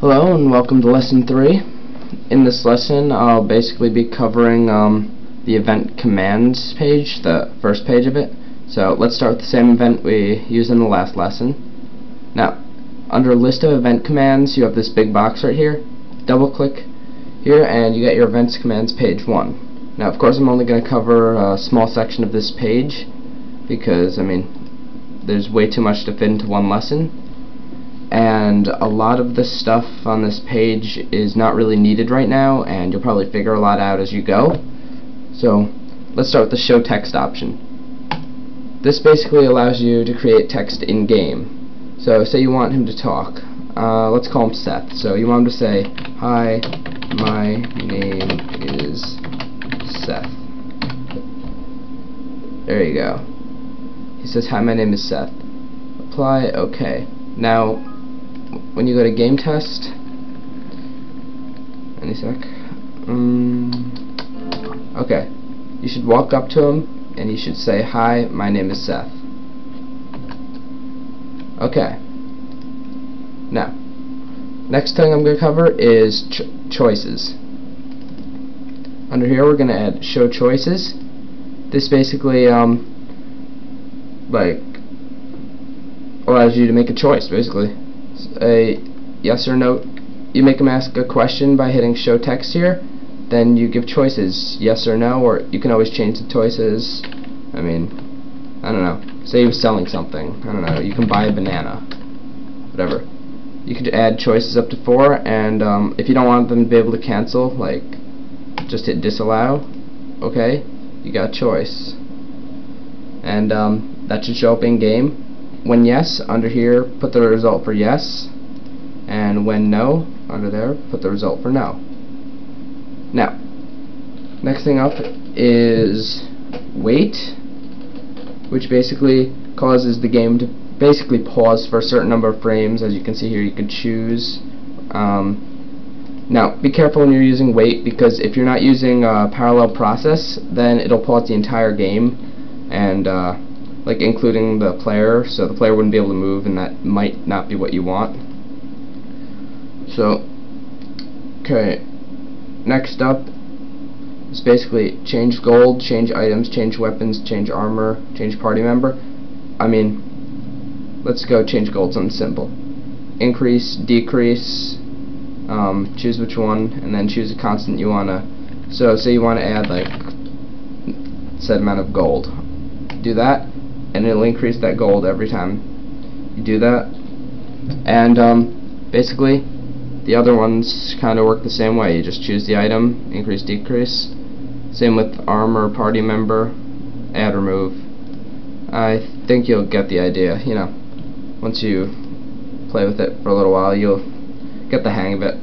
Hello and welcome to lesson 3. In this lesson I'll basically be covering the event commands page, the first page of it. So let's start with the same event we used in the last lesson. Now, under list of event commands you have this big box right here. Double click here and you get your events commands page 1. Now of course I'm only going to cover a small section of this page because there's way too much to fit into one lesson. And a lot of the stuff on this page is not really needed right now, and you'll probably figure a lot out as you go. So let's start with the show text option. This basically allows you to create text in game. So say you want him to talk. Let's call him Seth. So you want him to say, "Hi, my name is Seth." There you go. He says, "Hi, my name is Seth." Apply. OK. Now when you go to game test, any sec, okay, you should walk up to him and you should say, "Hi, my name is Seth." Okay. Now, next thing I'm going to cover is choices. Under here we're going to add show choices. This basically allows you to make a choice, basically. A yes or no. You make them ask a question by hitting show text here, then you give choices, yes or no, or you can always change the choices. I don't know, say he was selling something, I don't know, you can buy a banana, whatever. You could add choices up to 4, and if you don't want them to be able to cancel, like, just hit disallow. Okay, you got a choice, and that should show up in game. When yes, under here, put the result for yes, and when no, under there, put the result for no. Now, next thing up is wait, which basically causes the game to basically pause for a certain number of frames. As you can see here, you can choose. Now, be careful when you're using wait, because if you're not using a parallel process, then it'll pause the entire game, and like including the player, so the player wouldn't be able to move, and that might not be what you want. So, okay, next up is basically change gold, change items, change weapons, change armor, change party member. Let's go change gold, something simple. Increase, decrease, choose which one, and then choose a constant you wanna. So say you wanna add like set amount of gold. Do that, and it'll increase that gold every time you do that. And basically the other ones kind of work the same way. You just choose the item, increase, decrease. Same with armor, party member, add, remove. I think you'll get the idea. Once you play with it for a little while, you'll get the hang of it.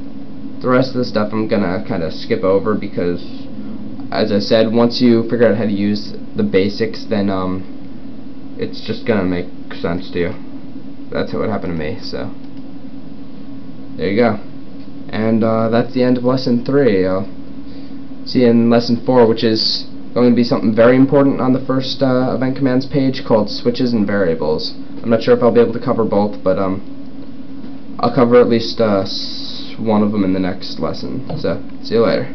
The rest of the stuff I'm gonna kind of skip over because, as I said, once you figure out how to use the basics, then it's just gonna make sense to you. That's what happened to me, so there you go. And that's the end of lesson 3. I'll see you in lesson 4, which is going to be something very important on the first event commands page called switches and variables. I'm not sure if I'll be able to cover both, but I'll cover at least one of them in the next lesson. So see you later.